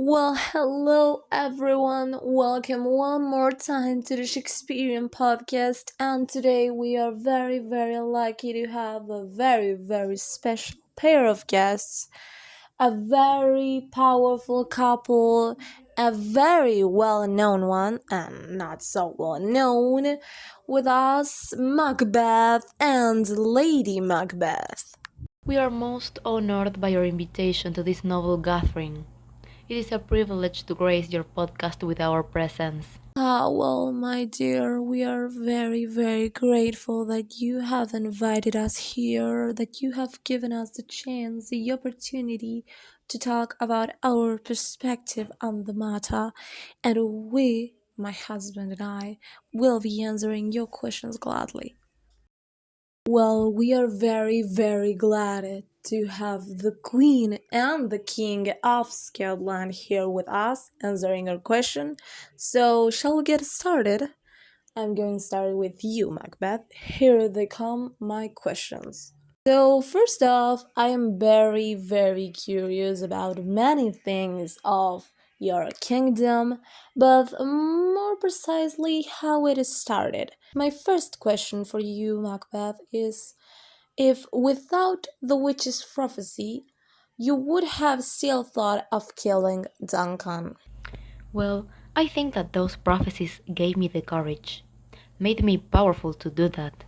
Well, hello everyone. Welcome one more time to the Shakespeare Podcast. And today we are very, very lucky to have a very, very special pair of guests, a very powerful couple, a very well known one, and not so well known, with us, Macbeth and Lady Macbeth. We are most honored by your invitation to this noble gathering. It is a privilege to grace your podcast with our presence. Well, my dear, we are very, very grateful that you have invited us here, that you have given us the chance, the opportunity to talk about our perspective on the matter. And we, my husband and I, will be answering your questions gladly. Well, we are very, very glad to have the Queen and the King of Scotland here with us answering our question. So, shall we get started? I'm going to start with you, Macbeth. Here they come, my questions. So, first off, I am very, very curious about many things of your kingdom, but more precisely how it started. My first question for you, Macbeth, is if without the witch's prophecy, you would have still thought of killing Duncan. Well, I think that those prophecies gave me the courage, made me powerful to do that.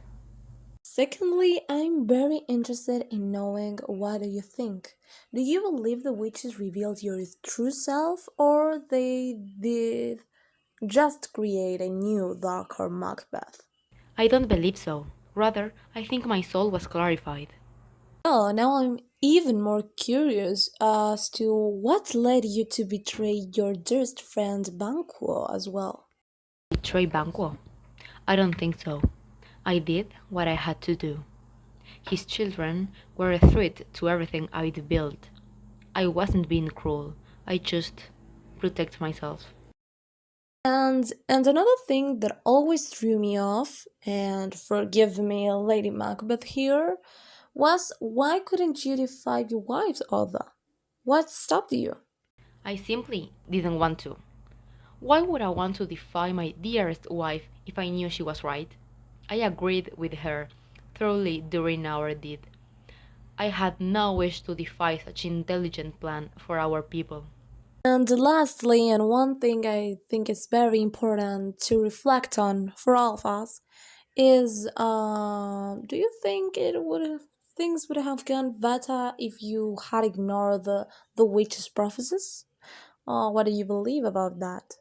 Secondly, I'm very interested in knowing what do you think. Do you believe the witches revealed your true self or they did just create a new darker Macbeth? I don't believe so. Rather, I think my soul was clarified. Oh, now I'm even more curious as to what led you to betray your dearest friend Banquo as well. Betray Banquo? I don't think so. I did what I had to do. His children were a threat to everything I'd built. I wasn't being cruel. I just protect myself. And another thing that always threw me off, and forgive me, Lady Macbeth here, was why couldn't you defy your wife's order? What stopped you? I simply didn't want to. Why would I want to defy my dearest wife if I knew she was right? I agreed with her thoroughly during our deed. I had no wish to defy such intelligent plan for our people. And lastly, and one thing I think is very important to reflect on for all of us is, do you think things would have gone better if you had ignored the witch's prophecies? What do you believe about that?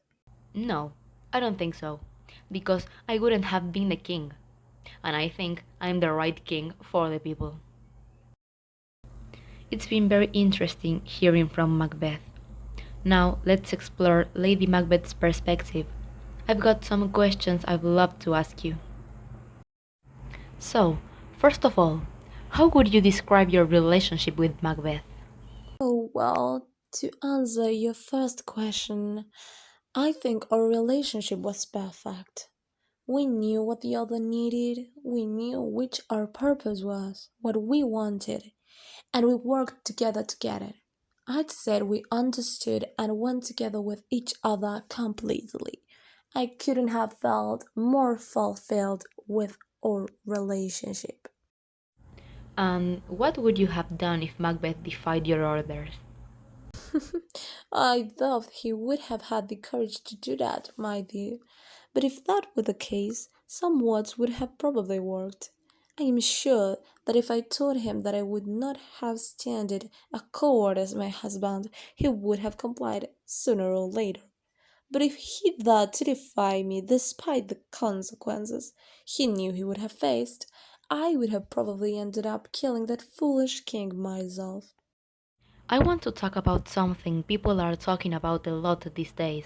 No, I don't think so, because I wouldn't have been the king, and I think I'm the right king for the people. It's been very interesting hearing from Macbeth. Now let's explore Lady Macbeth's perspective. I've got some questions I'd love to ask you. So, first of all, how would you describe your relationship with Macbeth? Oh, well, to answer your first question, I think our relationship was perfect. We knew what the other needed, we knew which our purpose was, what we wanted, and we worked together to get it. I'd said we understood and went together with each other completely. I couldn't have felt more fulfilled with our relationship. And what would you have done if Macbeth defied your orders? I thought he would have had the courage to do that, my dear. But if that were the case, some words would have probably worked. I am sure that if I told him that I would not have standed a coward as my husband, he would have complied sooner or later. But if he dared to defy me despite the consequences he knew he would have faced, I would have probably ended up killing that foolish king myself. I want to talk about something people are talking about a lot these days.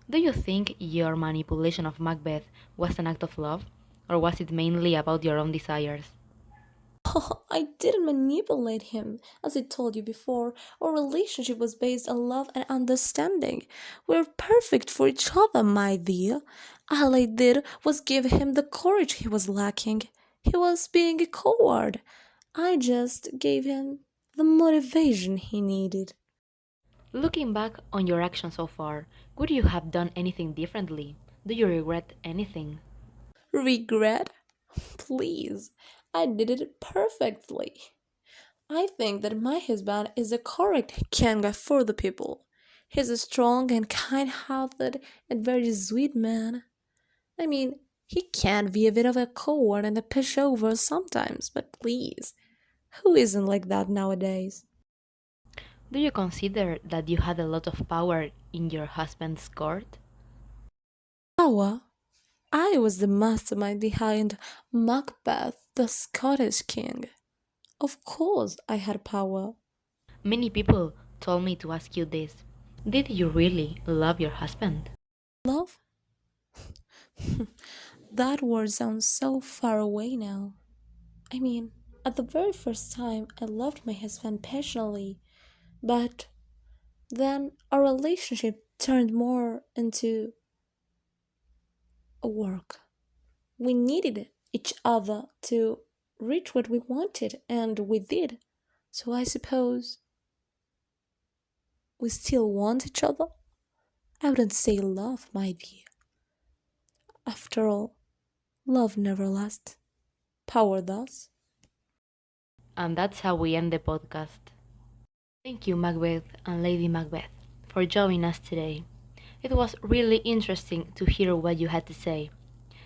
Do you think your manipulation of Macbeth was an act of love, or was it mainly about your own desires? I didn't manipulate him. As I told you before, our relationship was based on love and understanding. We're perfect for each other, my dear. All I did was give him the courage he was lacking. He was being a coward. I just gave him the motivation he needed. Looking back on your actions so far, would you have done anything differently? Do you regret anything? Regret? Please, I did it perfectly. I think that my husband is the correct king for the people. He's a strong and kind hearted and very sweet man. I mean, he can be a bit of a coward and a pushover sometimes, but please, who isn't like that nowadays? Do you consider that you had a lot of power in your husband's court? Power? I was the mastermind behind Macbeth, the Scottish king. Of course, I had power. Many people told me to ask you this. Did you really love your husband? Love? That word sounds so far away now. I mean, at the very first time, I loved my husband passionately, but then our relationship turned more into a work. We needed each other to reach what we wanted, and we did. So I suppose we still want each other? I wouldn't say love, my dear. After all, love never lasts. Power does. And that's how we end the podcast. Thank you, Macbeth and Lady Macbeth, for joining us today. It was really interesting to hear what you had to say.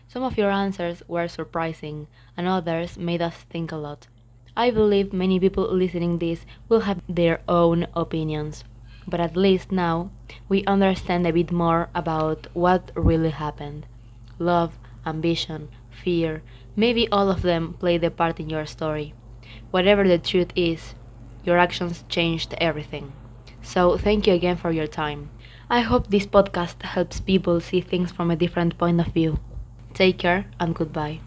Some of your answers were surprising, and others made us think a lot. I believe many people listening this will have their own opinions, but at least now we understand a bit more about what really happened. Love, ambition, fear, maybe all of them played a part in your story. Whatever the truth is, your actions changed everything. So thank you again for your time. I hope this podcast helps people see things from a different point of view. Take care and goodbye.